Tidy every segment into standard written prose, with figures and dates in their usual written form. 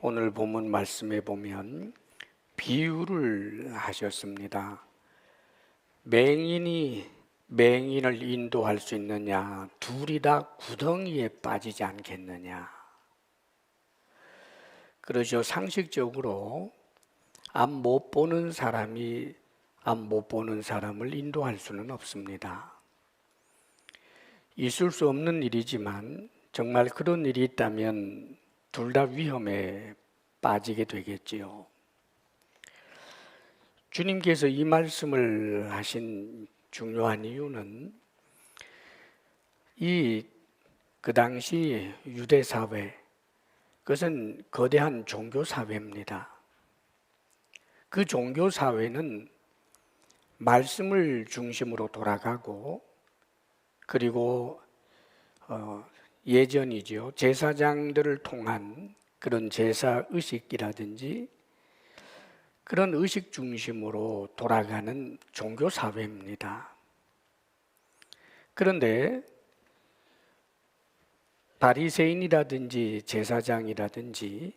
오늘 본문 말씀에 보면 비유를 하셨습니다. 맹인이 맹인을 인도할 수 있느냐? 둘이 다 구덩이에 빠지지 않겠느냐? 그러죠. 상식적으로 앞 못 보는 사람이 앞 못 보는 사람을 인도할 수는 없습니다. 있을 수 없는 일이지만 정말 그런 일이 있다면 둘 다 위험에 빠지게 되겠지요. 주님께서 이 말씀을 하신 중요한 이유는 그 당시 유대 사회, 그것은 거대한 종교 사회입니다. 그 종교 사회는 말씀을 중심으로 돌아가고, 그리고 예전이죠. 제사장들을 통한 그런 제사 의식이라든지 그런 의식 중심으로 돌아가는 종교 사회입니다. 그런데 바리새인이라든지 제사장이라든지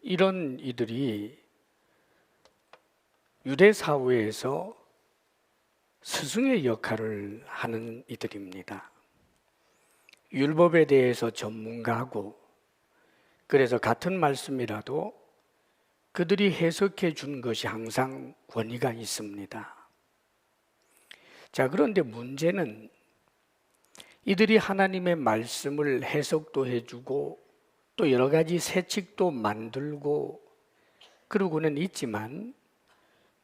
이런 이들이 유대 사회에서 스승의 역할을 하는 이들입니다. 율법에 대해서 전문가고, 그래서 같은 말씀이라도 그들이 해석해 준 것이 항상 권위가 있습니다. 자, 그런데 문제는 이들이 하나님의 말씀을 해석도 해주고 또 여러 가지 세칙도 만들고 그러고는 있지만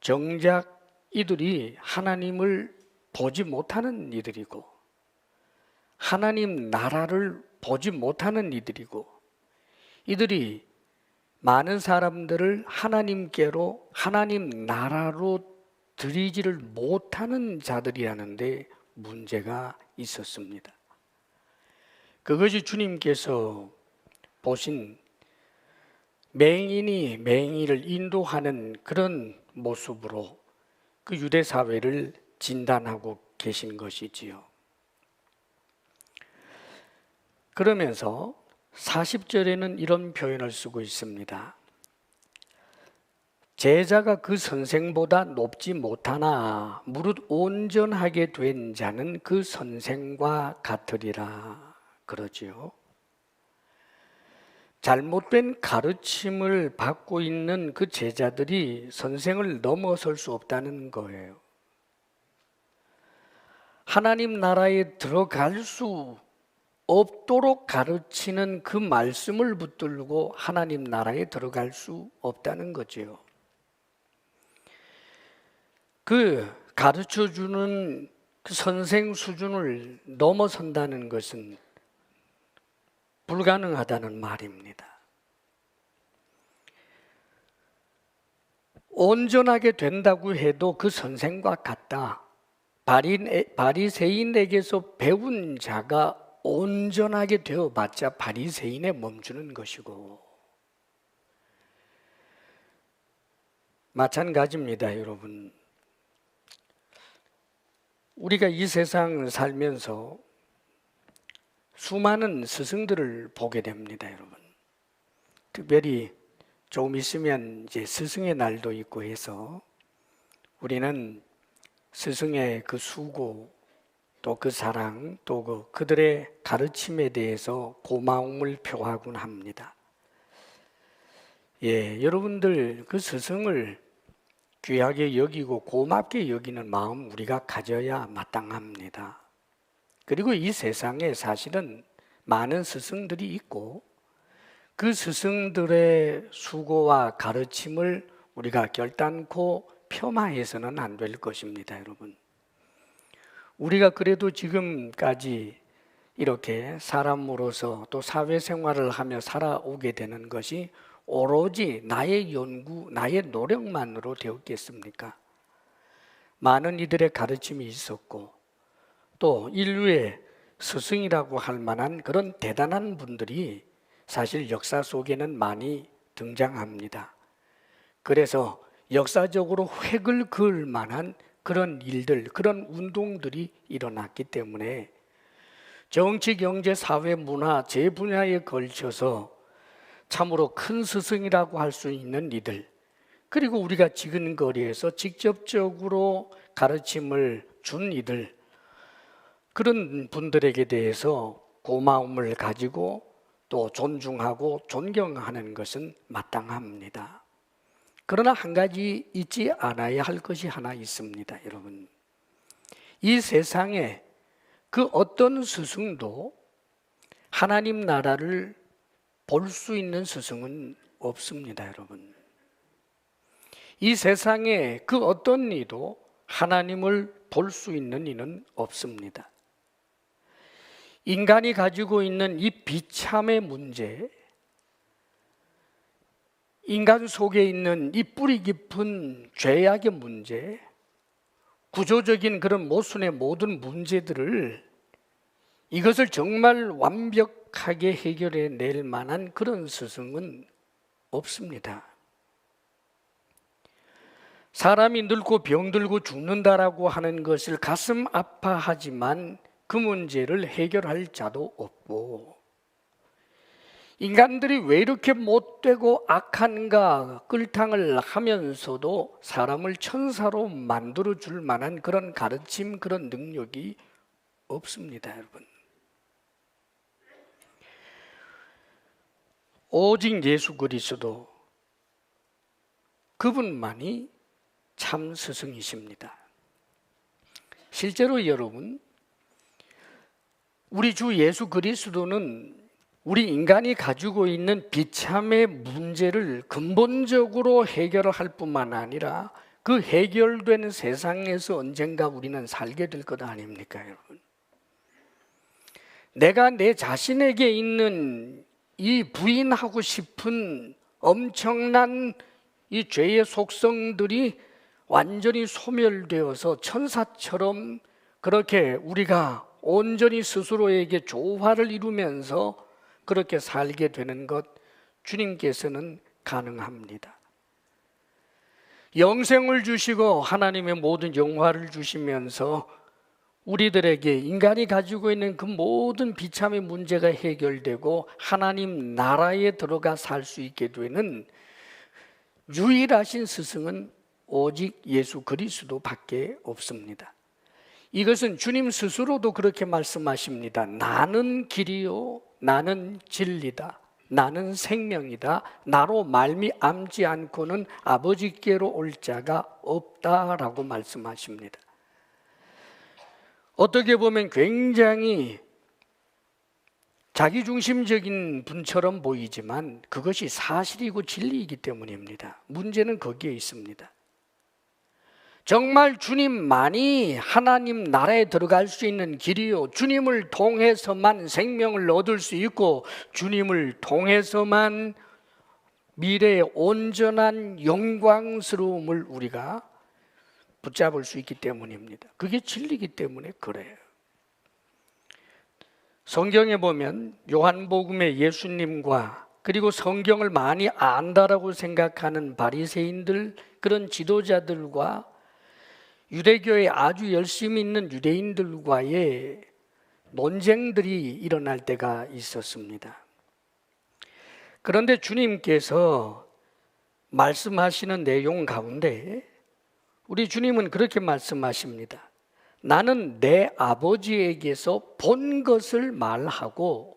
정작 이들이 하나님을 보지 못하는 이들이고 하나님 나라를 보지 못하는 이들이고 이들이 많은 사람들을 하나님께로 하나님 나라로 들이지를 못하는 자들이라는데 문제가 있었습니다. 그것이 주님께서 보신 맹인이 맹인을 인도하는 그런 모습으로 그 유대 사회를 진단하고 계신 것이지요. 그러면서 40절에는 이런 표현을 쓰고 있습니다. 제자가 그 선생보다 높지 못하나 무릇 온전하게 된 자는 그 선생과 같으리라 그러지요. 잘못된 가르침을 받고 있는 그 제자들이 선생을 넘어설 수 없다는 거예요. 하나님 나라에 들어갈 수 없도록 가르치는 그 말씀을 붙들고 하나님 나라에 들어갈 수 없다는 거죠. 그 가르쳐주는 그 선생 수준을 넘어선다는 것은 불가능하다는 말입니다. 온전하게 된다고 해도 그 선생과 같다. 바리새인에게서 배운 자가 온전하게 되어봤자 바리새인에 멈추는 것이고 마찬가지입니다, 여러분. 우리가 이 세상 살면서 수많은 스승들을 보게 됩니다, 여러분. 특별히 조금 있으면 이제 스승의 날도 있고 해서 우리는 스승의 그 수고 또 그 사랑 또 그들의 가르침에 대해서 고마움을 표하곤 합니다. 예, 여러분들 그 스승을 귀하게 여기고 고맙게 여기는 마음 우리가 가져야 마땅합니다. 그리고 이 세상에 사실은 많은 스승들이 있고 그 스승들의 수고와 가르침을 우리가 결단코 폄하해서는 안 될 것입니다, 여러분. 우리가 그래도 지금까지 이렇게 사람으로서 또 사회생활을 하며 살아오게 되는 것이 오로지 나의 연구, 나의 노력만으로 되었겠습니까? 많은 이들의 가르침이 있었고 또 인류의 스승이라고 할 만한 그런 대단한 분들이 사실 역사 속에는 많이 등장합니다. 그래서 역사적으로 획을 그을 만한 그런 일들, 그런 운동들이 일어났기 때문에 정치, 경제, 사회, 문화 제 분야에 걸쳐서 참으로 큰 스승이라고 할 수 있는 이들, 그리고 우리가 지금 거리에서 직접적으로 가르침을 준 이들, 그런 분들에게 대해서 고마움을 가지고 또 존중하고 존경하는 것은 마땅합니다. 그러나 한 가지 잊지 않아야 할 것이 하나 있습니다, 여러분. 이 세상에 그 어떤 스승도 하나님 나라를 볼 수 있는 스승은 없습니다, 여러분. 이 세상에 그 어떤 이도 하나님을 볼 수 있는 이는 없습니다. 인간이 가지고 있는 이 비참의 문제, 인간 속에 있는 이 뿌리 깊은 죄악의 문제, 구조적인 그런 모순의 모든 문제들을, 이것을 정말 완벽하게 해결해 낼 만한 그런 스승은 없습니다. 사람이 늙고 병들고 죽는다라고 하는 것을 가슴 아파하지만 그 문제를 해결할 자도 없고, 인간들이 왜 이렇게 못되고 악한가 끌탕을 하면서도 사람을 천사로 만들어 줄 만한 그런 가르침, 그런 능력이 없습니다, 여러분. 오직 예수 그리스도, 그분만이 참 스승이십니다. 실제로 여러분, 우리 주 예수 그리스도는 우리 인간이 가지고 있는 비참의 문제를 근본적으로 해결할 뿐만 아니라 그 해결된 세상에서 언젠가 우리는 살게 될 것 아닙니까, 여러분? 내가 내 자신에게 있는 이 부인하고 싶은 엄청난 이 죄의 속성들이 완전히 소멸되어서 천사처럼 그렇게 우리가 온전히 스스로에게 조화를 이루면서 그렇게 살게 되는 것, 주님께서는 가능합니다. 영생을 주시고 하나님의 모든 영화를 주시면서 우리들에게 인간이 가지고 있는 그 모든 비참의 문제가 해결되고 하나님 나라에 들어가 살 수 있게 되는 유일하신 스승은 오직 예수 그리스도밖에 없습니다. 이것은 주님 스스로도 그렇게 말씀하십니다. 나는 길이요, 나는 진리다, 나는 생명이다. 나로 말미암지 않고는 아버지께로 올 자가 없다라고 말씀하십니다. 어떻게 보면 굉장히 자기중심적인 분처럼 보이지만 그것이 사실이고 진리이기 때문입니다. 문제는 거기에 있습니다. 정말 주님만이 하나님 나라에 들어갈 수 있는 길이요, 주님을 통해서만 생명을 얻을 수 있고 주님을 통해서만 미래의 온전한 영광스러움을 우리가 붙잡을 수 있기 때문입니다. 그게 진리이기 때문에 그래요. 성경에 보면 요한복음의 예수님과 그리고 성경을 많이 안다라고 생각하는 바리새인들, 그런 지도자들과 유대교에 아주 열심히 있는 유대인들과의 논쟁들이 일어날 때가 있었습니다. 그런데 주님께서 말씀하시는 내용 가운데 우리 주님은 그렇게 말씀하십니다. 나는 내 아버지에게서 본 것을 말하고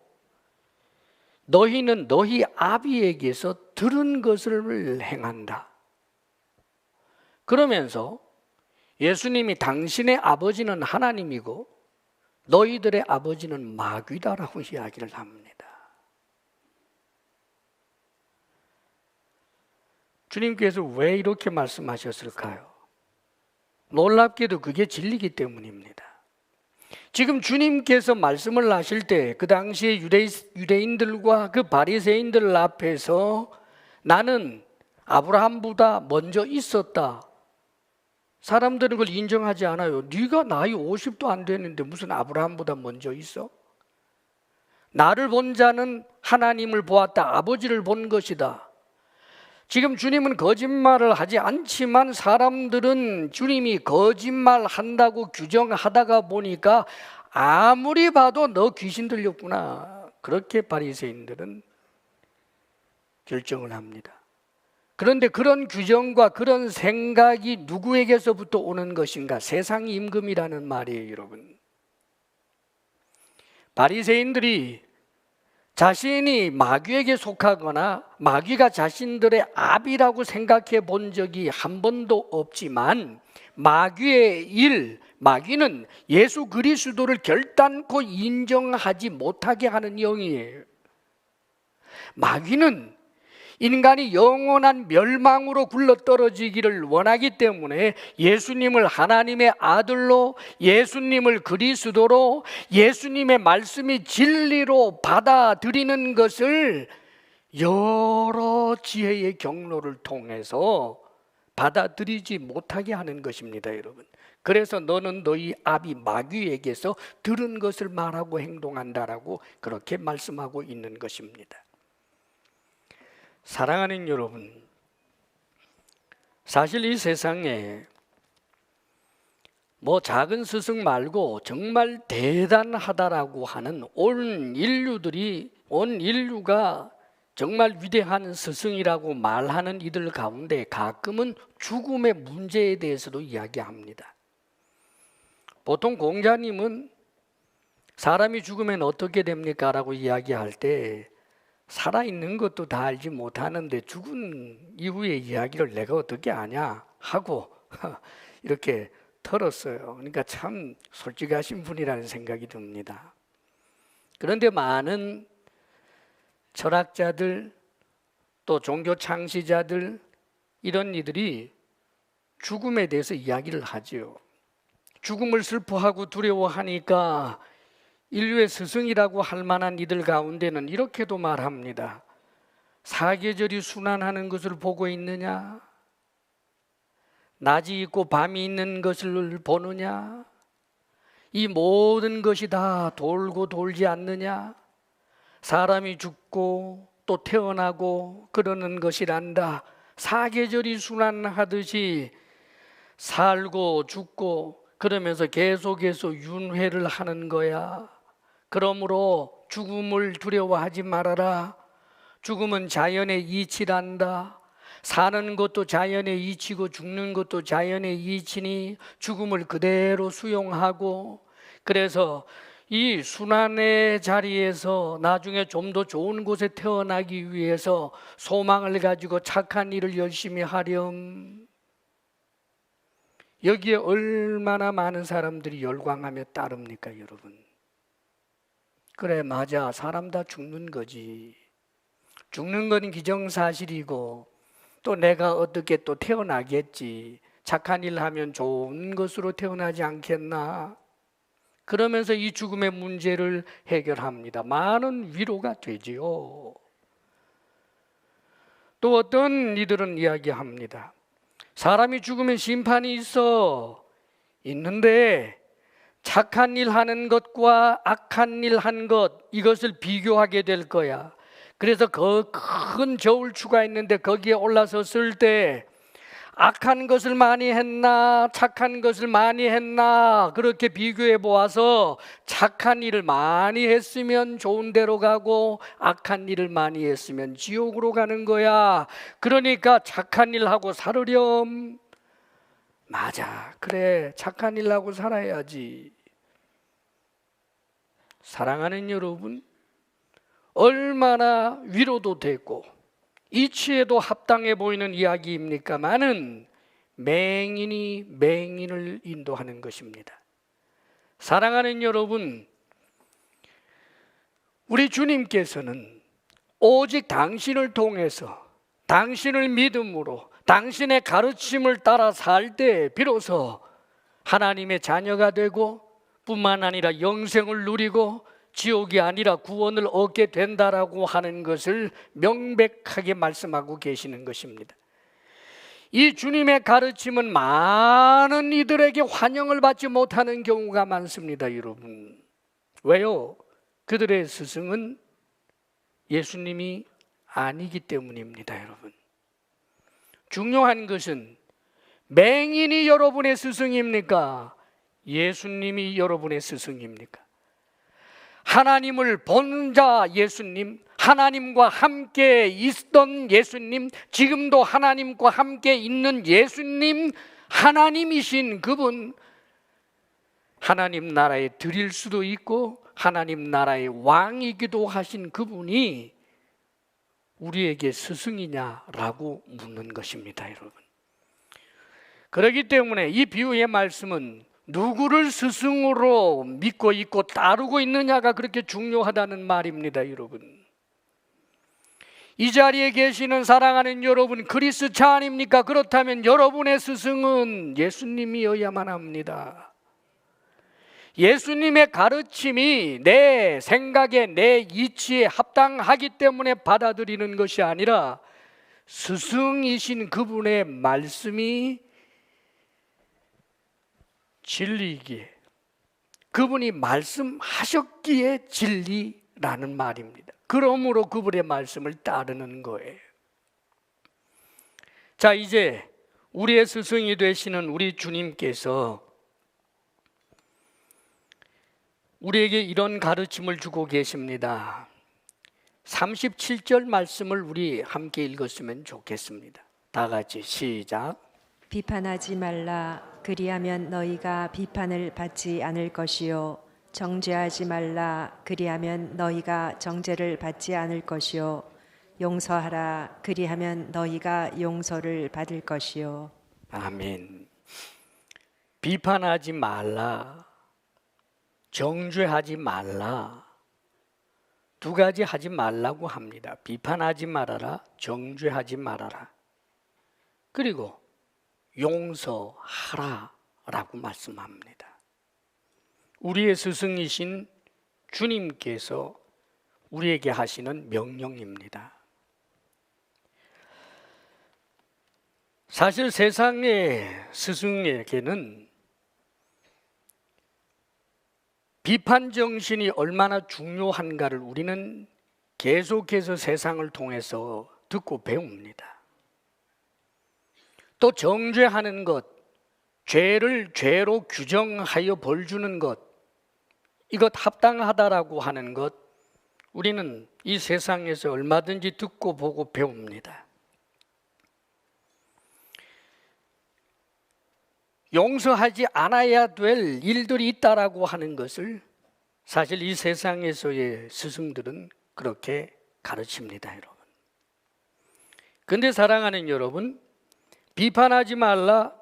너희는 너희 아비에게서 들은 것을 행한다. 그러면서 예수님이 당신의 아버지는 하나님이고 너희들의 아버지는 마귀다라고 이야기를 합니다. 주님께서 왜 이렇게 말씀하셨을까요? 놀랍게도 그게 진리이기 때문입니다. 지금 주님께서 말씀을 하실 때 그 당시에 유대인들과 그 바리새인들 앞에서 나는 아브라함보다 먼저 있었다, 사람들은 그걸 인정하지 않아요. 네가 나이 50도 안 되는데 무슨 아브라함보다 먼저 있어? 나를 본 자는 하나님을 보았다, 아버지를 본 것이다. 지금 주님은 거짓말을 하지 않지만 사람들은 주님이 거짓말한다고 규정하다가 보니까 아무리 봐도 너 귀신 들렸구나, 그렇게 바리새인들은 결정을 합니다. 그런데 그런 규정과 그런 생각이 누구에게서부터 오는 것인가? 세상 임금이라는 말이에요, 여러분. 바리새인들이 자신이 마귀에게 속하거나 마귀가 자신들의 압이라고 생각해 본 적이 한 번도 없지만 마귀의 일, 마귀는 예수 그리스도를 결단코 인정하지 못하게 하는 영이에요. 마귀는 인간이 영원한 멸망으로 굴러떨어지기를 원하기 때문에 예수님을 하나님의 아들로, 예수님을 그리스도로, 예수님의 말씀이 진리로 받아들이는 것을 여러 지혜의 경로를 통해서 받아들이지 못하게 하는 것입니다, 여러분. 그래서 너는 너희 아비 마귀에게서 들은 것을 말하고 행동한다라고 그렇게 말씀하고 있는 것입니다. 사랑하는 여러분, 사실 이 세상에 뭐 작은 스승 말고 정말 대단하다라고 하는 온 인류가 정말 위대한 스승이라고 말하는 이들 가운데 가끔은 죽음의 문제에 대해서도 이야기합니다. 보통 공자님은 사람이 죽으면 어떻게 됩니까? 라고 이야기할 때 살아있는 것도 다 알지 못하는데 죽은 이후의 이야기를 내가 어떻게 아냐 하고 이렇게 털었어요. 그러니까 참 솔직하신 분이라는 생각이 듭니다. 그런데 많은 철학자들 또 종교 창시자들 이런 이들이 죽음에 대해서 이야기를 하지요. 죽음을 슬퍼하고 두려워하니까 인류의 스승이라고 할 만한 이들 가운데는 이렇게도 말합니다. 사계절이 순환하는 것을 보고 있느냐? 낮이 있고 밤이 있는 것을 보느냐? 이 모든 것이 다 돌고 돌지 않느냐? 사람이 죽고 또 태어나고 그러는 것이란다. 사계절이 순환하듯이 살고 죽고 그러면서 계속해서 윤회를 하는 거야. 그러므로 죽음을 두려워하지 말아라. 죽음은 자연의 이치란다. 사는 것도 자연의 이치고 죽는 것도 자연의 이치니 죽음을 그대로 수용하고, 그래서 이 순환의 자리에서 나중에 좀 더 좋은 곳에 태어나기 위해서 소망을 가지고 착한 일을 열심히 하렴. 여기에 얼마나 많은 사람들이 열광하며 따릅니까, 여러분? 그래, 맞아. 사람 다 죽는 거지. 죽는 건 기정사실이고 또 내가 어떻게 또 태어나겠지. 착한 일 하면 좋은 것으로 태어나지 않겠나? 그러면서 이 죽음의 문제를 해결합니다. 많은 위로가 되지요. 또 어떤 이들은 이야기합니다. 사람이 죽으면 심판이 있는데 착한 일 하는 것과 악한 일 한 것, 이것을 비교하게 될 거야. 그래서 그 큰 저울추가 있는데 거기에 올라섰을 때 악한 것을 많이 했나 착한 것을 많이 했나 그렇게 비교해 보아서 착한 일을 많이 했으면 좋은 데로 가고 악한 일을 많이 했으면 지옥으로 가는 거야. 그러니까 착한 일 하고 살으렴. 맞아, 그래, 착한 일 하고 살아야지. 사랑하는 여러분, 얼마나 위로도 되고 이치에도 합당해 보이는 이야기입니까마는 맹인이 맹인을 인도하는 것입니다. 사랑하는 여러분, 우리 주님께서는 오직 당신을 통해서 당신을 믿음으로 당신의 가르침을 따라 살 때 비로소 하나님의 자녀가 되고 뿐만 아니라 영생을 누리고 지옥이 아니라 구원을 얻게 된다라고 하는 것을 명백하게 말씀하고 계시는 것입니다. 이 주님의 가르침은 많은 이들에게 환영을 받지 못하는 경우가 많습니다, 여러분. 왜요? 그들의 스승은 예수님이 아니기 때문입니다, 여러분. 중요한 것은 맹인이 여러분의 스승입니까? 예수님이 여러분의 스승입니까? 하나님을 본 자 예수님, 하나님과 함께 있던 예수님, 지금도 하나님과 함께 있는 예수님, 하나님이신 그분, 하나님 나라에 드릴 수도 있고 하나님 나라의 왕이기도 하신 그분이 우리에게 스승이냐라고 묻는 것입니다, 여러분. 그렇기 때문에 이 비유의 말씀은 누구를 스승으로 믿고 있고 따르고 있느냐가 그렇게 중요하다는 말입니다, 여러분. 이 자리에 계시는 사랑하는 여러분, 그리스차 아닙니까? 그렇다면 여러분의 스승은 예수님이어야만 합니다. 예수님의 가르침이 내 생각에, 내 이치에 합당하기 때문에 받아들이는 것이 아니라 스승이신 그분의 말씀이 진리이기에, 그분이 말씀하셨기에 진리라는 말입니다. 그러므로 그분의 말씀을 따르는 거예요. 자, 이제 우리의 스승이 되시는 우리 주님께서 우리에게 이런 가르침을 주고 계십니다. 37절 말씀을 우리 함께 읽었으면 좋겠습니다. 다 같이 시작. 비판하지 말라. 그리하면 너희가 비판을 받지 않을 것이요. 정죄하지 말라. 그리하면 너희가 정죄를 받지 않을 것이요. 용서하라. 그리하면 너희가 용서를 받을 것이요. 아멘. 비판하지 말라. 정죄하지 말라. 두 가지 하지 말라고 합니다. 비판하지 말아라, 정죄하지 말아라. 그리고 용서하라 라고 말씀합니다. 우리의 스승이신 주님께서 우리에게 하시는 명령입니다. 사실 세상의 스승에게는 비판 정신이 얼마나 중요한가를 우리는 계속해서 세상을 통해서 듣고 배웁니다. 또 정죄하는 것, 죄를 죄로 규정하여 벌 주는 것, 이것 합당하다라고 하는 것, 우리는 이 세상에서 얼마든지 듣고 보고 배웁니다. 용서하지 않아야 될 일들이 있다라고 하는 것을 사실 이 세상에서의 스승들은 그렇게 가르칩니다, 여러분. 근데 사랑하는 여러분, 비판하지 말라,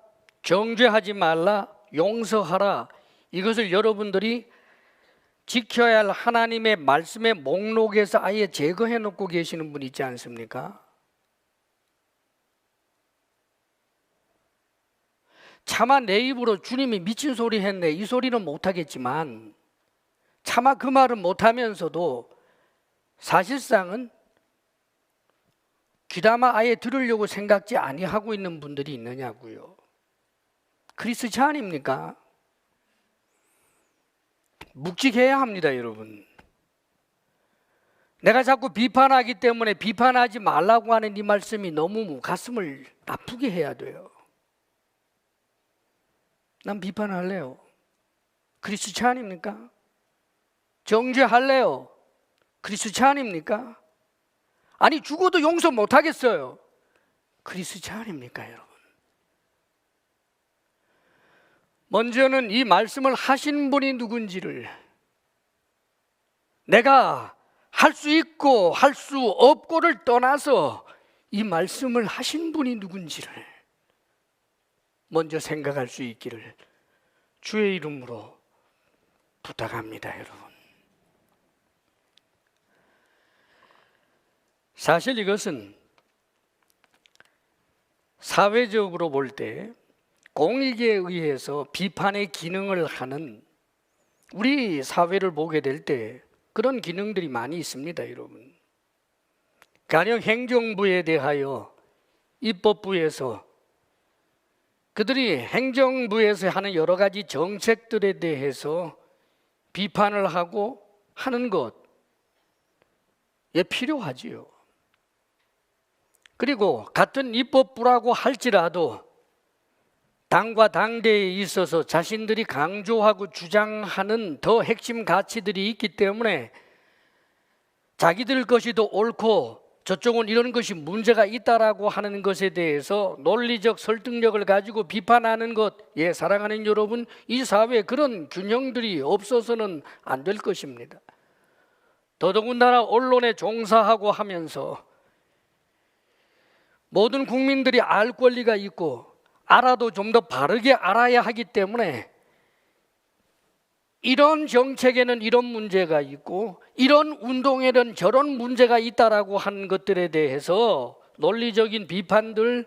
정죄하지 말라, 용서하라, 이것을 여러분들이 지켜야 할 하나님의 말씀의 목록에서 아예 제거해 놓고 계시는 분 있지 않습니까? 차마 내 입으로 주님이 미친 소리 했네, 이 소리는 못하겠지만 차마 그 말은 못하면서도 사실상은 귀담아 아예 들으려고 생각지 아니하고 있는 분들이 있느냐고요. 그리스도 아닙니까? 묵직해야 합니다, 여러분. 내가 자꾸 비판하기 때문에 비판하지 말라고 하는 이 말씀이 너무 가슴을 아프게 해야 돼요. 난 비판할래요. 그리스도 아닙니까? 정죄할래요. 그리스도 아닙니까? 아니 죽어도 용서 못하겠어요. 그리스도 아닙니까, 여러분? 먼저는 이 말씀을 하신 분이 누군지를, 내가 할 수 있고 할 수 없고를 떠나서 이 말씀을 하신 분이 누군지를 먼저 생각할 수 있기를 주의 이름으로 부탁합니다, 여러분. 사실 이것은 사회적으로 볼 때 공익에 의해서 비판의 기능을 하는 우리 사회를 보게 될 때 그런 기능들이 많이 있습니다, 여러분. 가령 행정부에 대하여 입법부에서 그들이 행정부에서 하는 여러 가지 정책들에 대해서 비판을 하고 하는 것, 예, 필요하지요. 그리고 같은 입법부라고 할지라도 당과 당대에 있어서 자신들이 강조하고 주장하는 더 핵심 가치들이 있기 때문에 자기들 것이 더 옳고 저쪽은 이런 것이 문제가 있다라고 하는 것에 대해서 논리적 설득력을 가지고 비판하는 것, 예, 사랑하는 여러분, 이 사회에 그런 균형들이 없어서는 안 될 것입니다. 더더군다나 언론에 종사하고 하면서 모든 국민들이 알 권리가 있고 알아도 좀 더 바르게 알아야 하기 때문에 이런 정책에는 이런 문제가 있고 이런 운동에는 저런 문제가 있다라고 하는 것들에 대해서 논리적인 비판들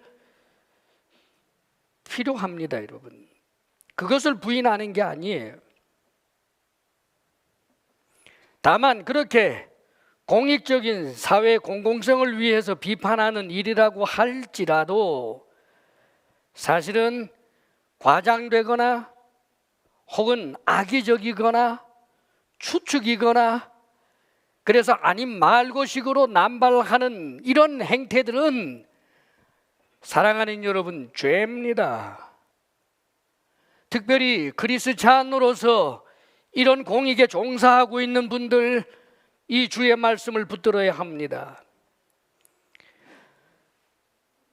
필요합니다, 여러분. 그것을 부인하는 게 아니에요. 다만 그렇게 공익적인 사회 공공성을 위해서 비판하는 일이라고 할지라도 사실은 과장되거나 혹은 악의적이거나 추측이거나 그래서 아님 말고식으로 남발하는 이런 행태들은 사랑하는 여러분, 죄입니다. 특별히 그리스찬으로서 이런 공익에 종사하고 있는 분들, 이 주의 말씀을 붙들어야 합니다.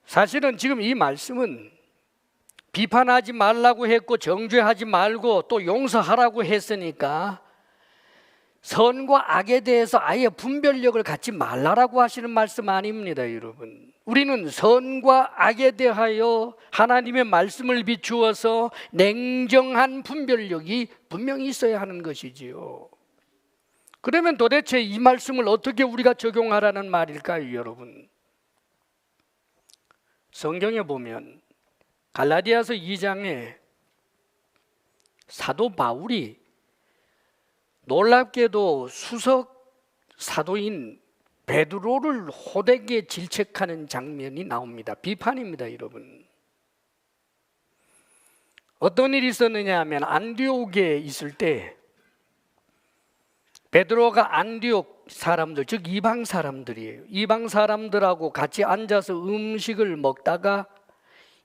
사실은 지금 이 말씀은 비판하지 말라고 했고 정죄하지 말고 또 용서하라고 했으니까 선과 악에 대해서 아예 분별력을 갖지 말라라고 하시는 말씀 아닙니다, 여러분. 우리는 선과 악에 대하여 하나님의 말씀을 비추어서 냉정한 분별력이 분명히 있어야 하는 것이지요. 그러면 도대체 이 말씀을 어떻게 우리가 적용하라는 말일까요, 여러분? 성경에 보면 갈라디아서 2장에 사도 바울이 놀랍게도 수석 사도인 베드로를 호되게 질책하는 장면이 나옵니다. 비판입니다, 여러분. 어떤 일이 있었느냐 하면 안디옥에 있을 때 베드로가 안디옥 사람들, 즉 이방 사람들이에요. 이방 사람들하고 같이 앉아서 음식을 먹다가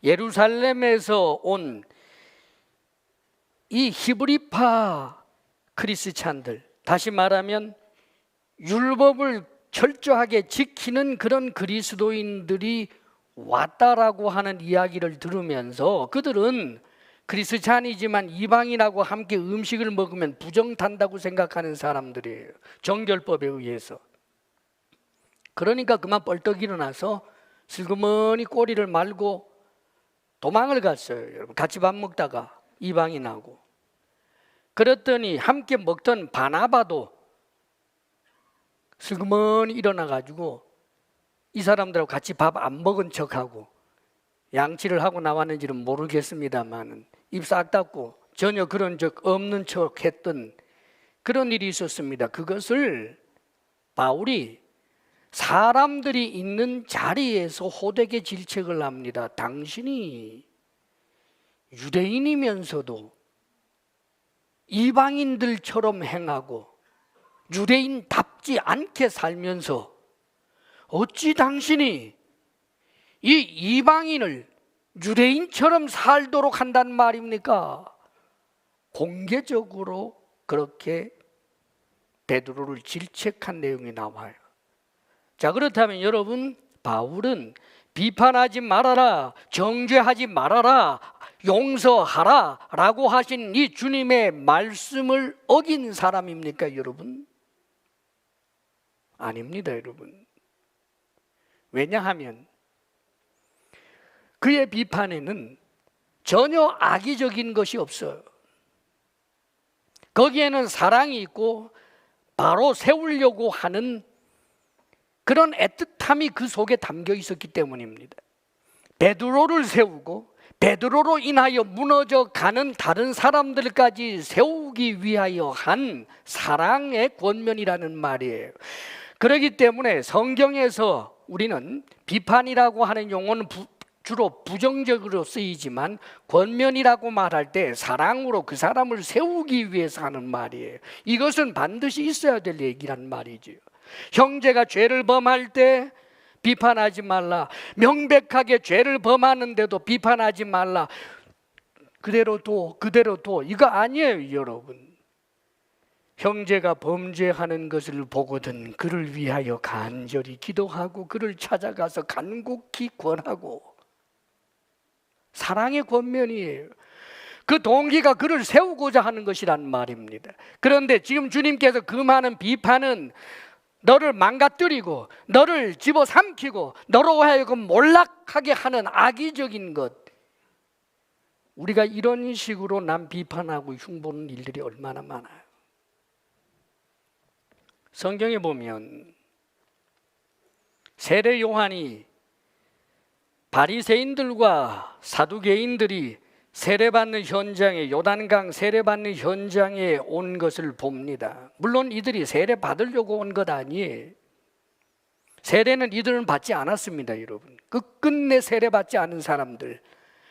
예루살렘에서 온 이 히브리파 크리스찬들, 다시 말하면 율법을 철저하게 지키는 그런 그리스도인들이 왔다라고 하는 이야기를 들으면서 그들은 크리스찬이지만 이방인하고 함께 음식을 먹으면 부정탄다고 생각하는 사람들이에요. 정결법에 의해서. 그러니까 그만 벌떡 일어나서 슬그머니 꼬리를 말고 도망을 갔어요, 여러분. 같이 밥 먹다가 이방인하고. 그랬더니 함께 먹던 바나바도 슬그머니 일어나가지고 이 사람들하고 같이 밥 안 먹은 척하고 양치를 하고 나왔는지는 모르겠습니다만 입 싹 닫고 전혀 그런 적 없는 척 했던 그런 일이 있었습니다. 그것을 바울이 사람들이 있는 자리에서 호되게 질책을 합니다. 당신이 유대인이면서도 이방인들처럼 행하고 유대인답지 않게 살면서 어찌 당신이 이 이방인을 유대인처럼 살도록 한단 말입니까? 공개적으로 그렇게 베드로를 질책한 내용이 나와요. 자, 그렇다면 여러분, 바울은 비판하지 말아라, 정죄하지 말아라, 용서하라 라고 하신 이 주님의 말씀을 어긴 사람입니까, 여러분? 아닙니다, 여러분. 왜냐하면 그의 비판에는 전혀 악의적인 것이 없어요. 거기에는 사랑이 있고 바로 세우려고 하는 그런 애틋함이 그 속에 담겨 있었기 때문입니다. 베드로를 세우고 베드로로 인하여 무너져 가는 다른 사람들까지 세우기 위하여 한 사랑의 권면이라는 말이에요. 그렇기 때문에 성경에서 우리는 비판이라고 하는 용어는 주로 부정적으로 쓰이지만 권면이라고 말할 때 사랑으로 그 사람을 세우기 위해서 하는 말이에요. 이것은 반드시 있어야 될 얘기란 말이죠. 형제가 죄를 범할 때 비판하지 말라. 명백하게 죄를 범하는데도 비판하지 말라. 그대로 둬. 이거 아니에요, 여러분. 형제가 범죄하는 것을 보거든 그를 위하여 간절히 기도하고 그를 찾아가서 간곡히 권하고, 사랑의 권면이에요. 그 동기가 그를 세우고자 하는 것이란 말입니다. 그런데 지금 주님께서 그 많은 비판은 너를 망가뜨리고 너를 집어삼키고 너로 하여금 몰락하게 하는 악의적인 것, 우리가 이런 식으로 남 비판하고 흉보는 일들이 얼마나 많아요. 성경에 보면 세례 요한이 바리새인들과 사두개인들이 세례받는 현장에, 요단강 세례받는 현장에 온 것을 봅니다. 물론 이들이 세례 받으려고 온 것 아니에요. 세례는 이들은 받지 않았습니다, 여러분. 끝끝내 세례 받지 않은 사람들,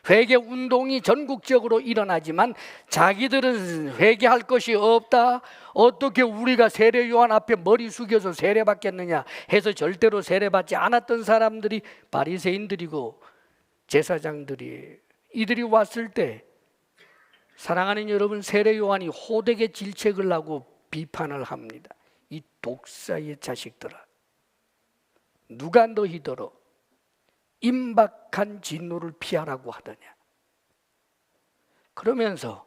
회개 운동이 전국적으로 일어나지만 자기들은 회개할 것이 없다, 어떻게 우리가 세례 요한 앞에 머리 숙여서 세례 받겠느냐 해서 절대로 세례 받지 않았던 사람들이 바리새인들이고 제사장들이, 이들이 왔을 때 사랑하는 여러분, 세례 요한이 호되게 질책을 하고 비판을 합니다. 이 독사의 자식들아, 누가 너희더러 임박한 진노를 피하라고 하더냐. 그러면서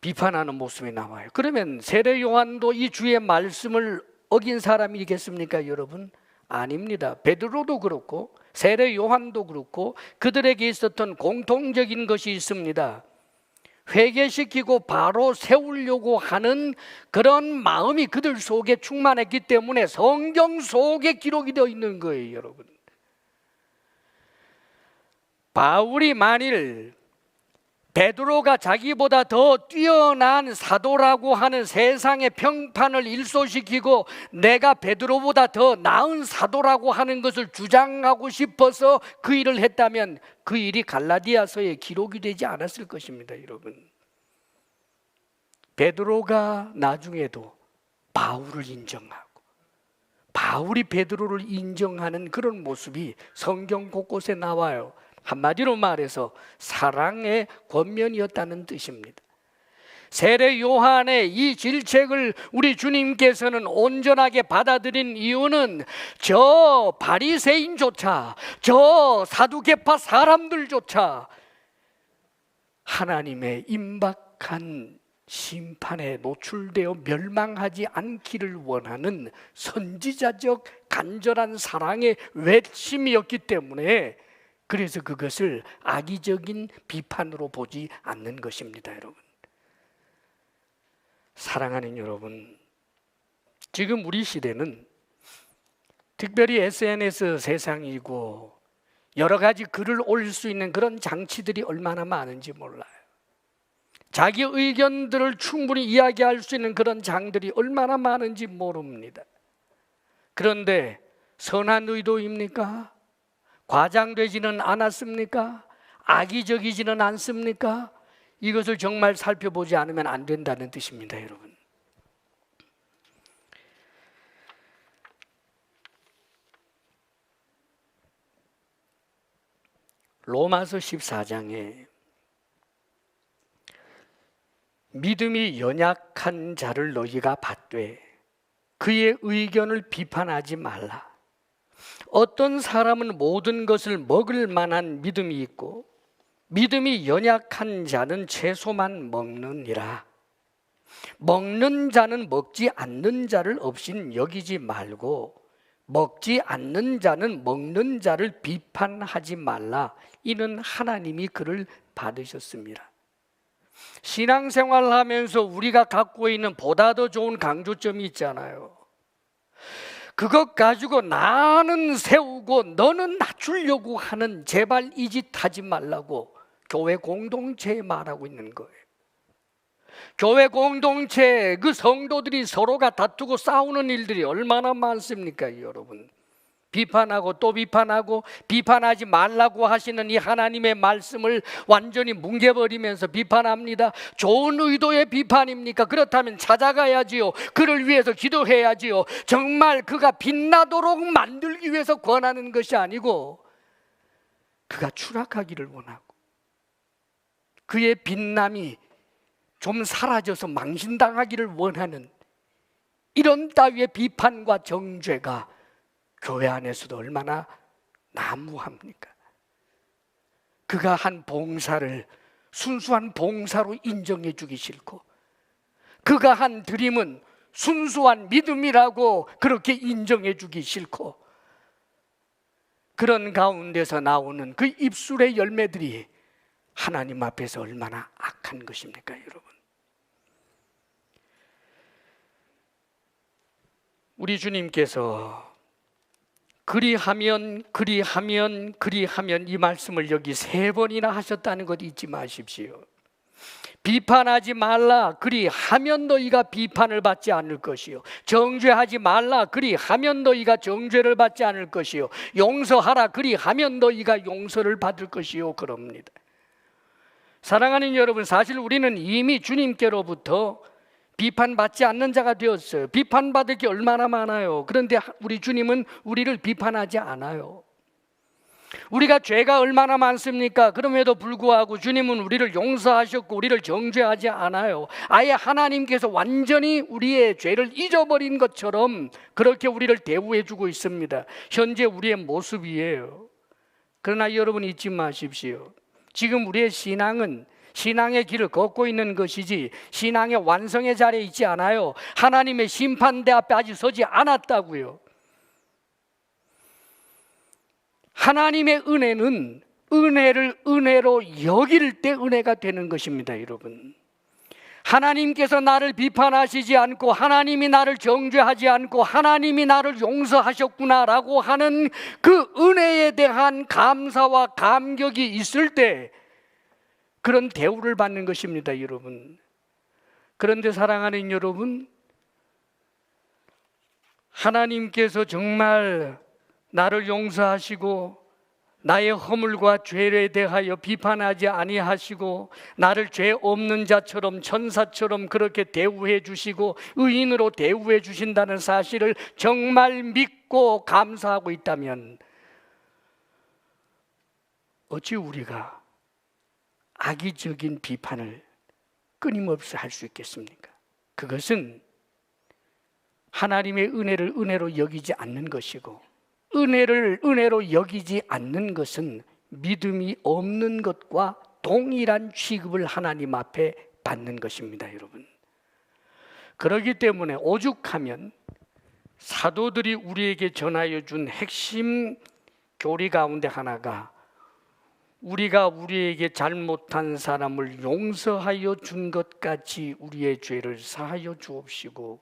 비판하는 모습이 나와요. 그러면 세례 요한도 이 주의 말씀을 어긴 사람이겠습니까, 여러분? 아닙니다. 베드로도 그렇고 세례 요한도 그렇고 그들에게 있었던 공통적인 것이 있습니다. 회개시키고 바로 세우려고 하는 그런 마음이 그들 속에 충만했기 때문에 성경 속에 기록이 되어 있는 거예요, 여러분. 바울이 만일 베드로가 자기보다 더 뛰어난 사도라고 하는 세상의 평판을 일소시키고 내가 베드로보다 더 나은 사도라고 하는 것을 주장하고 싶어서 그 일을 했다면 그 일이 갈라디아서에 기록이 되지 않았을 것입니다, 여러분. 베드로가 나중에도 바울을 인정하고 바울이 베드로를 인정하는 그런 모습이 성경 곳곳에 나와요. 한마디로 말해서 사랑의 권면이었다는 뜻입니다. 세례 요한의 이 질책을 우리 주님께서는 온전하게 받아들인 이유는 저 바리새인조차, 저 사두개파 사람들조차 하나님의 임박한 심판에 노출되어 멸망하지 않기를 원하는 선지자적 간절한 사랑의 외침이었기 때문에, 그래서 그것을 악의적인 비판으로 보지 않는 것입니다, 여러분. 사랑하는 여러분, 지금 우리 시대는 특별히 SNS 세상이고 여러 가지 글을 올릴 수 있는 그런 장치들이 얼마나 많은지 몰라요. 자기 의견들을 충분히 이야기할 수 있는 그런 장들이 얼마나 많은지 모릅니다. 그런데 선한 의도입니까? 과장되지는 않았습니까? 악의적이지는 않습니까? 이것을 정말 살펴보지 않으면 안 된다는 뜻입니다, 여러분. 로마서 14장에 믿음이 연약한 자를 너희가 받되 그의 의견을 비판하지 말라. 어떤 사람은 모든 것을 먹을 만한 믿음이 있고 믿음이 연약한 자는 채소만 먹느니라. 먹는 자는 먹지 않는 자를 없인 여기지 말고 먹지 않는 자는 먹는 자를 비판하지 말라. 이는 하나님이 그를 받으셨습니다. 신앙생활을 하면서 우리가 갖고 있는 보다 더 좋은 강조점이 있잖아요. 그것 가지고 나는 세우고 너는 낮추려고 하는 제발 이 짓 하지 말라고 교회 공동체에 말하고 있는 거예요. 교회 공동체 그 성도들이 서로가 다투고 싸우는 일들이 얼마나 많습니까, 여러분? 비판하고 또 비판하고 비판하지 말라고 하시는 이 하나님의 말씀을 완전히 뭉개버리면서 비판합니다. 좋은 의도의 비판입니까? 그렇다면 찾아가야지요. 그를 위해서 기도해야지요. 정말 그가 빛나도록 만들기 위해서 권하는 것이 아니고 그가 추락하기를 원하고 그의 빛남이 좀 사라져서 망신당하기를 원하는 이런 따위의 비판과 정죄가 교회 안에서도 얼마나 난무합니까? 그가 한 봉사를 순수한 봉사로 인정해 주기 싫고, 그가 한 드림은 순수한 믿음이라고 그렇게 인정해 주기 싫고, 그런 가운데서 나오는 그 입술의 열매들이 하나님 앞에서 얼마나 악한 것입니까, 여러분? 우리 주님께서 그리하면 이 말씀을 여기 3번이나 하셨다는 것 잊지 마십시오. 비판하지 말라, 그리하면 너희가 비판을 받지 않을 것이요. 정죄하지 말라, 그리하면 너희가 정죄를 받지 않을 것이요. 용서하라, 그리하면 너희가 용서를 받을 것이요. 그럽니다. 사랑하는 여러분, 사실 우리는 이미 주님께로부터 비판받지 않는 자가 되었어요. 비판받을 게 얼마나 많아요. 그런데 우리 주님은 우리를 비판하지 않아요. 우리가 죄가 얼마나 많습니까? 그럼에도 불구하고 주님은 우리를 용서하셨고 우리를 정죄하지 않아요. 아예 하나님께서 완전히 우리의 죄를 잊어버린 것처럼 그렇게 우리를 대우해 주고 있습니다. 현재 우리의 모습이에요. 그러나 여러분 잊지 마십시오. 지금 우리의 신앙은 신앙의 길을 걷고 있는 것이지 신앙의 완성의 자리에 있지 않아요. 하나님의 심판대 앞에 아직 서지 않았다고요. 하나님의 은혜는 은혜를 은혜로 여길 때 은혜가 되는 것입니다, 여러분. 하나님께서 나를 비판하시지 않고 하나님이 나를 정죄하지 않고 하나님이 나를 용서하셨구나라고 하는 그 은혜에 대한 감사와 감격이 있을 때 그런 대우를 받는 것입니다, 여러분. 그런데 사랑하는 여러분, 하나님께서 정말 나를 용서하시고 나의 허물과 죄에 대하여 비판하지 아니하시고 나를 죄 없는 자처럼 천사처럼 그렇게 대우해 주시고 의인으로 대우해 주신다는 사실을 정말 믿고 감사하고 있다면 어찌 우리가 악의적인 비판을 끊임없이 할 수 있겠습니까? 그것은 하나님의 은혜를 은혜로 여기지 않는 것이고 은혜를 은혜로 여기지 않는 것은 믿음이 없는 것과 동일한 취급을 하나님 앞에 받는 것입니다, 여러분. 그렇기 때문에 오죽하면 사도들이 우리에게 전하여 준 핵심 교리 가운데 하나가 우리가 우리에게 잘못한 사람을 용서하여 준 것 같이 우리의 죄를 사하여 주옵시고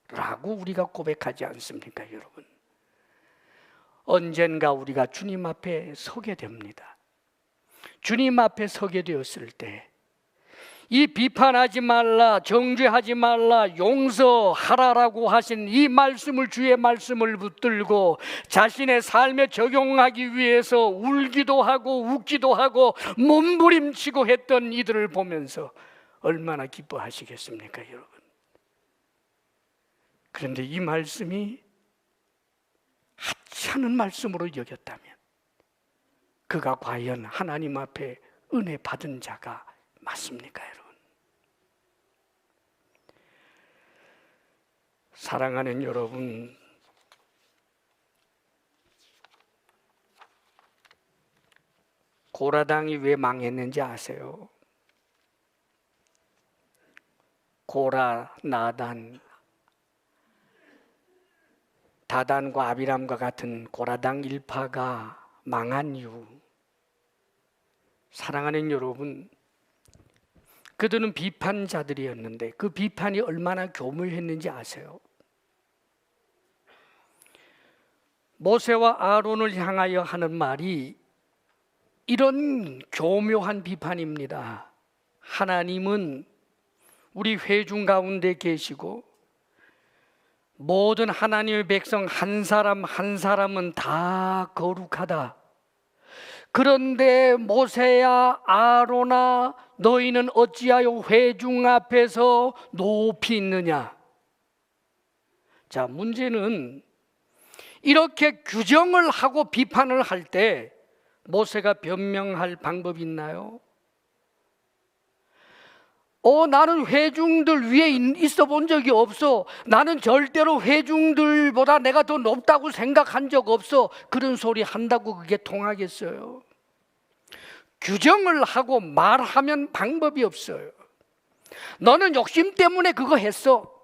라고 우리가 고백하지 않습니까, 여러분? 언젠가 우리가 주님 앞에 서게 됩니다. 주님 앞에 서게 되었을 때 이 비판하지 말라, 정죄하지 말라, 용서하라라고 하신 이 말씀을, 주의 말씀을 붙들고 자신의 삶에 적용하기 위해서 울기도 하고 웃기도 하고 몸부림치고 했던 이들을 보면서 얼마나 기뻐하시겠습니까, 여러분? 그런데 이 말씀이 하찮은 말씀으로 여겼다면 그가 과연 하나님 앞에 은혜 받은 자가 맞습니까, 여러분? 사랑하는 여러분, 고라당이 왜 망했는지 아세요? 고라, 나단, 다단과 아비람과 같은 고라당 일파가 망한 이유, 사랑하는 여러분, 그들은 비판자들이었는데 그 비판이 얼마나 교묘했는지 아세요? 모세와 아론을 향하여 하는 말이 이런 교묘한 비판입니다. 하나님은 우리 회중 가운데 계시고 모든 하나님의 백성 한 사람 한 사람은 다 거룩하다. 그런데 모세야 아론아 너희는 어찌하여 회중 앞에서 높이 있느냐? 자, 문제는 이렇게 규정을 하고 비판을 할 때 모세가 변명할 방법이 있나요? 나는 회중들 위에 있어 본 적이 없어. 나는 절대로 회중들보다 내가 더 높다고 생각한 적 없어. 그런 소리 한다고 그게 통하겠어요? 규정을 하고 말하면 방법이 없어요. 너는 욕심 때문에 그거 했어.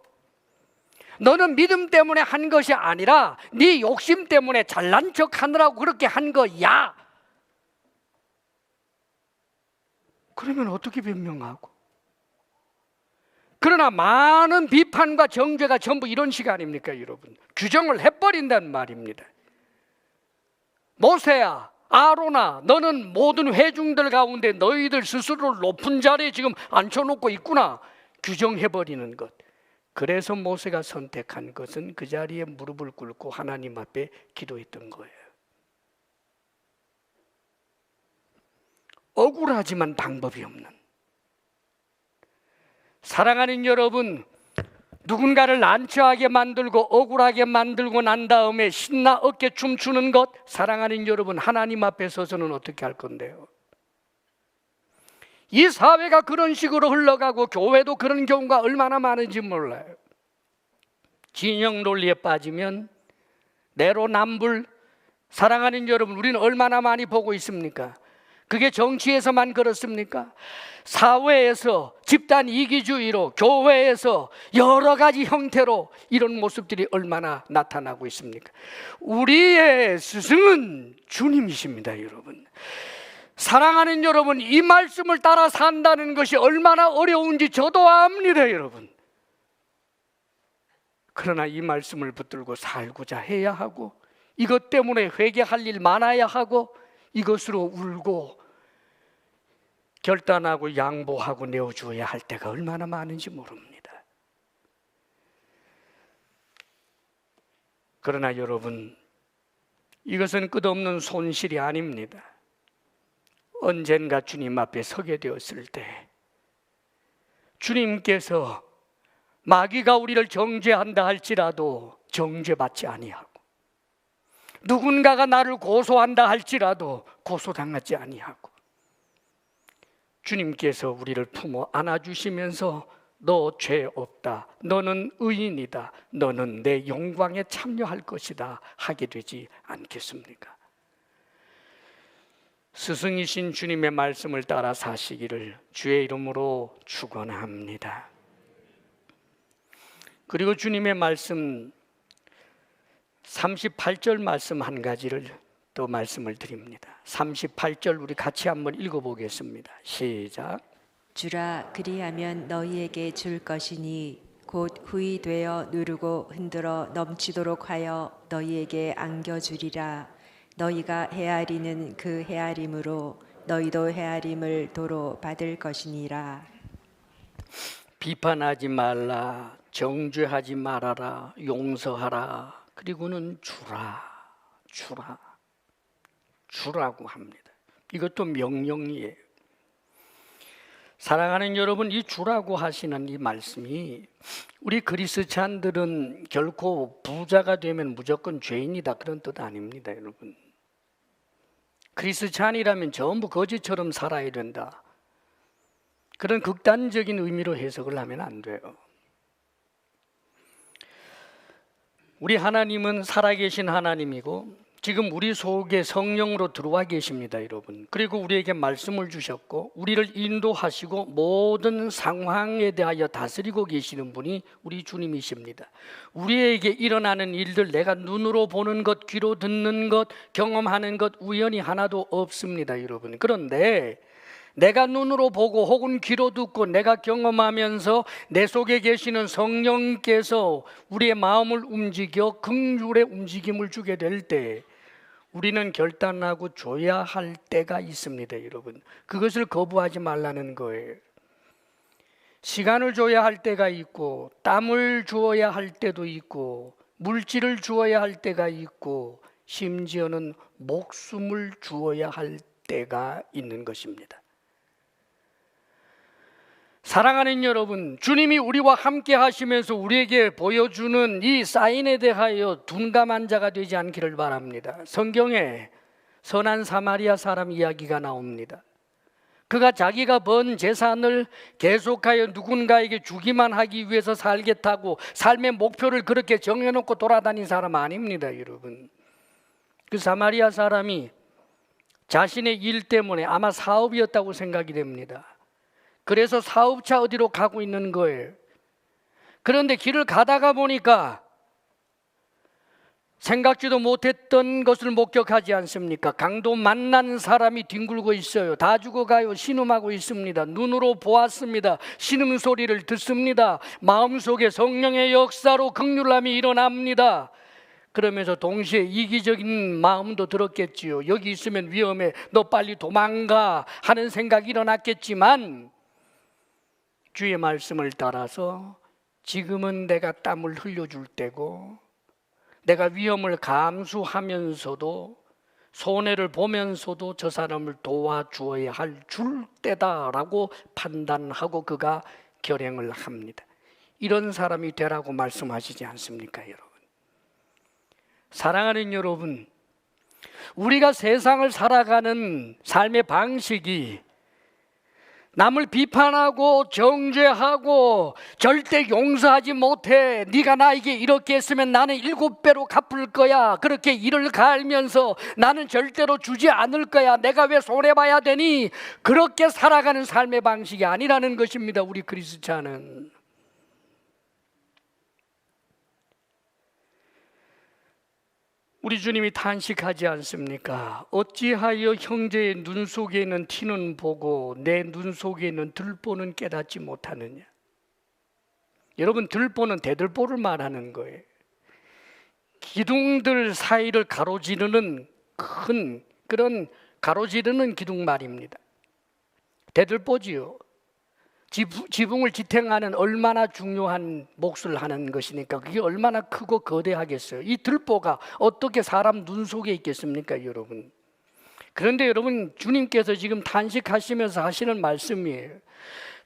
너는 믿음 때문에 한 것이 아니라 네 욕심 때문에 잘난 척 하느라고 그렇게 한 거야. 그러면 어떻게 변명하고? 그러나 많은 비판과 정죄가 전부 이런 식 아닙니까, 여러분? 규정을 해버린다는 말입니다. 모세야, 아론아, 너는 모든 회중들 가운데 너희들 스스로를 높은 자리에 지금 앉혀놓고 있구나. 규정해버리는 것. 그래서 모세가 선택한 것은 그 자리에 무릎을 꿇고 하나님 앞에 기도했던 거예요. 억울하지만 방법이 없는. 사랑하는 여러분, 누군가를 난처하게 만들고 억울하게 만들고 난 다음에 신나 어깨 춤추는 것, 사랑하는 여러분, 하나님 앞에 서서는 어떻게 할 건데요? 이 사회가 그런 식으로 흘러가고 교회도 그런 경우가 얼마나 많은지 몰라요. 진영 논리에 빠지면 내로남불, 사랑하는 여러분, 우리는 얼마나 많이 보고 있습니까? 그게 정치에서만 그렇습니까? 사회에서 집단 이기주의로, 교회에서 여러 가지 형태로 이런 모습들이 얼마나 나타나고 있습니까? 우리의 스승은 주님이십니다, 여러분. 사랑하는 여러분, 이 말씀을 따라 산다는 것이 얼마나 어려운지 저도 압니다, 여러분. 그러나 이 말씀을 붙들고 살고자 해야 하고, 이것 때문에 회개할 일 많아야 하고, 이것으로 울고 결단하고 양보하고 내어주어야 할 때가 얼마나 많은지 모릅니다. 그러나 여러분, 이것은 끝없는 손실이 아닙니다. 언젠가 주님 앞에 서게 되었을 때 주님께서 마귀가 우리를 정죄한다 할지라도 정죄받지 아니하고, 누군가가 나를 고소한다 할지라도 고소당하지 아니하고, 주님께서 우리를 품어 안아주시면서 너 죄 없다, 너는 의인이다, 너는 내 영광에 참여할 것이다 하게 되지 않겠습니까? 스승이신 주님의 말씀을 따라 사시기를 주의 이름으로 축원합니다. 그리고 주님의 말씀 38절 말씀 한 가지를 또 말씀을 드립니다. 38절 우리 같이 한번 읽어보겠습니다. 시작. 주라 그리하면 너희에게 줄 것이니 곧 후이 되어 누르고 흔들어 넘치도록 하여 너희에게 안겨주리라. 너희가 헤아리는 그 헤아림으로 너희도 헤아림을 도로 받을 것이니라. 비판하지 말라, 정죄하지 말아라, 용서하라, 그리고는 주라고 합니다. 이것도 명령이에요. 사랑하는 여러분, 이 주라고 하시는 이 말씀이 우리 그리스찬들은 결코 부자가 되면 무조건 죄인이다 그런 뜻 아닙니다, 여러분. 그리스찬이라면 전부 거지처럼 살아야 된다, 그런 극단적인 의미로 해석을 하면 안 돼요. 우리 하나님은 살아계신 하나님이고 지금 우리 속에 성령으로 들어와 계십니다, 여러분. 그리고 우리에게 말씀을 주셨고 우리를 인도하시고 모든 상황에 대하여 다스리고 계시는 분이 우리 주님이십니다. 우리에게 일어나는 일들, 내가 눈으로 보는 것, 귀로 듣는 것, 경험하는 것 우연히 하나도 없습니다, 여러분. 그런데 내가 눈으로 보고 혹은 귀로 듣고 내가 경험하면서 내 속에 계시는 성령께서 우리의 마음을 움직여 긍휼의 움직임을 주게 될 때 우리는 결단하고 줘야 할 때가 있습니다, 여러분. 그것을 거부하지 말라는 거예요. 시간을 줘야 할 때가 있고, 땀을 주어야 할 때도 있고, 물질을 주어야 할 때가 있고, 심지어는 목숨을 주어야 할 때가 있는 것입니다. 사랑하는 여러분, 주님이 우리와 함께 하시면서 우리에게 보여주는 이 사인에 대하여 둔감한 자가 되지 않기를 바랍니다. 성경에 선한 사마리아 사람 이야기가 나옵니다. 그가 자기가 번 재산을 계속하여 누군가에게 주기만 하기 위해서 살겠다고 삶의 목표를 그렇게 정해놓고 돌아다닌 사람 아닙니다, 여러분. 그 사마리아 사람이 자신의 일 때문에 아마 사업이었다고 생각이 됩니다. 그래서 사업차 어디로 가고 있는 거예요. 그런데 길을 가다가 보니까 생각지도 못했던 것을 목격하지 않습니까? 강도 만난 사람이 뒹굴고 있어요. 다 죽어가요. 신음하고 있습니다. 눈으로 보았습니다. 신음소리를 듣습니다. 마음속에 성령의 역사로 긍휼함이 일어납니다. 그러면서 동시에 이기적인 마음도 들었겠지요. 여기 있으면 위험해, 너 빨리 도망가 하는 생각이 일어났겠지만 주의 말씀을 따라서 지금은 내가 땀을 흘려줄 때고 내가 위험을 감수하면서도 손해를 보면서도 저 사람을 도와주어야 할 줄 때다라고 판단하고 그가 결행을 합니다. 이런 사람이 되라고 말씀하시지 않습니까, 여러분? 사랑하는 여러분, 우리가 세상을 살아가는 삶의 방식이 남을 비판하고 정죄하고 절대 용서하지 못해, 네가 나에게 이렇게 했으면 나는 7배로 갚을 거야, 그렇게 이를 갈면서 나는 절대로 주지 않을 거야, 내가 왜 손해봐야 되니, 그렇게 살아가는 삶의 방식이 아니라는 것입니다. 우리 그리스찬은 우리 주님이 탄식하지 않습니까? 어찌하여 형제의 눈 속에 있는 티는 보고 내 눈 속에 있는 들보는 깨닫지 못하느냐. 여러분, 들보는 대들보를 말하는 거예요. 기둥들 사이를 가로지르는 큰 그런 가로지르는 기둥 말입니다. 대들보지요. 지붕을 지탱하는 얼마나 중요한 몫을 하는 것이니까 그게 얼마나 크고 거대하겠어요. 이 들보가 어떻게 사람 눈 속에 있겠습니까, 여러분? 그런데 여러분, 주님께서 지금 탄식하시면서 하시는 말씀이에요.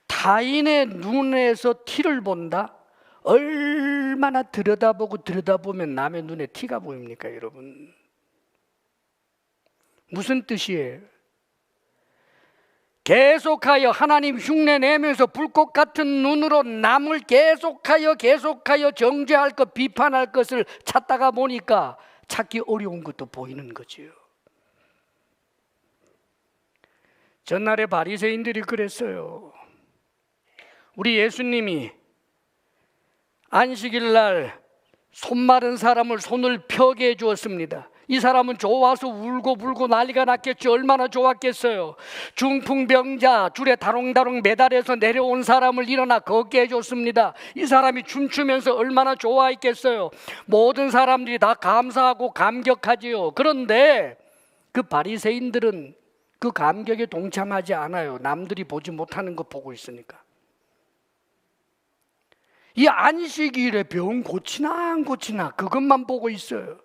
타인의 눈에서 티를 본다? 얼마나 들여다보면 남의 눈에 티가 보입니까, 여러분? 무슨 뜻이에요? 계속하여 하나님 흉내 내면서 불꽃 같은 눈으로 남을 계속하여 정죄할 것, 비판할 것을 찾다가 보니까 찾기 어려운 것도 보이는 거지요. 전날에 바리새인들이 그랬어요. 우리 예수님이 안식일 날 손 마른 사람을 손을 펴게 해 주었습니다. 이 사람은 좋아서 울고 불고 난리가 났겠죠. 얼마나 좋았겠어요. 중풍병자, 줄에 다롱다롱 매달려서 내려온 사람을 일어나 걷게 해줬습니다. 이 사람이 춤추면서 얼마나 좋아했겠어요. 모든 사람들이 다 감사하고 감격하지요. 그런데 그 바리새인들은 그 감격에 동참하지 않아요. 남들이 보지 못하는 거 보고 있으니까. 이 안식일에 병 고치나 안 고치나 그것만 보고 있어요.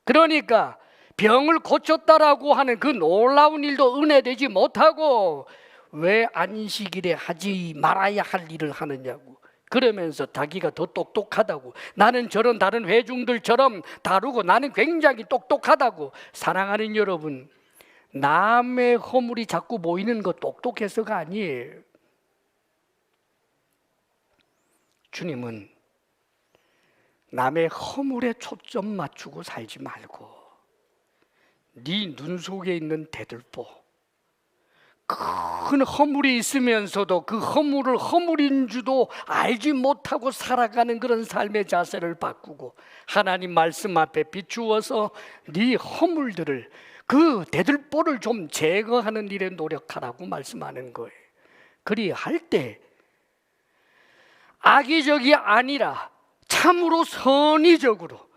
그러니까 병을 고쳤다라고 하는 그 놀라운 일도 은혜되지 못하고 왜 안식일에 하지 말아야 할 일을 하느냐고, 그러면서 자기가 더 똑똑하다고, 나는 저런 다른 회중들처럼 다르고 나는 굉장히 똑똑하다고. 사랑하는 여러분, 남의 허물이 자꾸 보이는 거 똑똑해서가 아니에요. 주님은 남의 허물에 초점 맞추고 살지 말고 네 눈 속에 있는 대들보, 큰 허물이 있으면서도 그 허물을 허물인 줄도 알지 못하고 살아가는 그런 삶의 자세를 바꾸고 하나님 말씀 앞에 비추어서 네 허물들을, 그 대들보를 좀 제거하는 일에 노력하라고 말씀하는 거예요. 그리할 때 악의적이 아니라 참으로 선의적으로,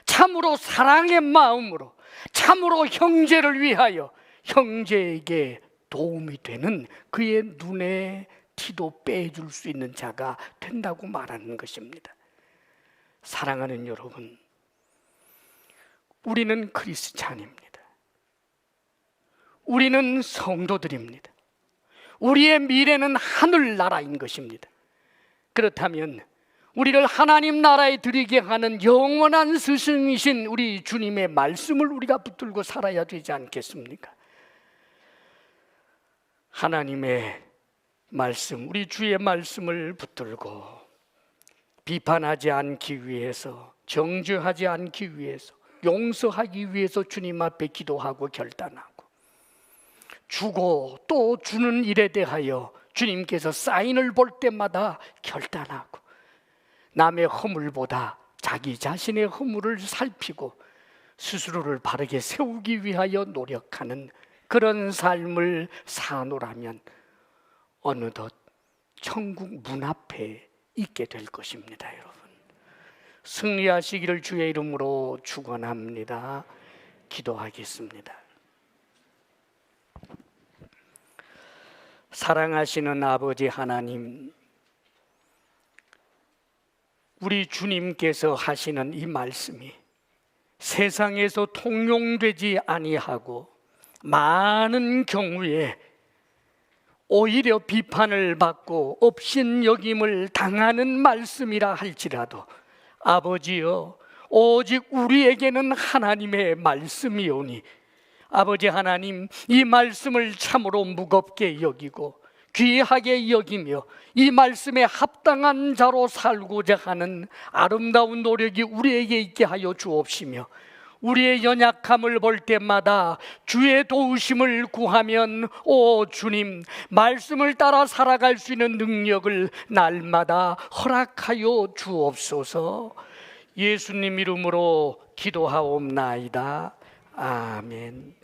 참으로 사랑의 마음으로, 참으로 형제를 위하여 형제에게 도움이 되는 그의 눈에 티도 빼줄 수 있는 자가 된다고 말하는 것입니다. 사랑하는 여러분, 우리는 크리스찬입니다. 우리는 성도들입니다. 우리의 미래는 하늘나라인 것입니다. 그렇다면 우리를 하나님 나라에 들이게 하는 영원한 스승이신 우리 주님의 말씀을 우리가 붙들고 살아야 되지 않겠습니까? 하나님의 말씀, 우리 주의 말씀을 붙들고 비판하지 않기 위해서, 정죄하지 않기 위해서, 용서하기 위해서 주님 앞에 기도하고 결단하고, 주고 또 주는 일에 대하여 주님께서 사인을 볼 때마다 결단하고, 남의 허물보다 자기 자신의 허물을 살피고 스스로를 바르게 세우기 위하여 노력하는 그런 삶을 사노라면 어느덧 천국 문 앞에 있게 될 것입니다. 여러분, 승리하시기를 주의 이름으로 축원합니다. 기도하겠습니다. 사랑하시는 아버지 하나님, 우리 주님께서 하시는 이 말씀이 세상에서 통용되지 아니하고 많은 경우에 오히려 비판을 받고 업신여김을 당하는 말씀이라 할지라도 아버지여, 오직 우리에게는 하나님의 말씀이오니 아버지 하나님, 이 말씀을 참으로 무겁게 여기고 귀하게 여기며 이 말씀에 합당한 자로 살고자 하는 아름다운 노력이 우리에게 있게 하여 주옵시며, 우리의 연약함을 볼 때마다 주의 도우심을 구하면 오 주님, 말씀을 따라 살아갈 수 있는 능력을 날마다 허락하여 주옵소서. 예수님 이름으로 기도하옵나이다. 아멘.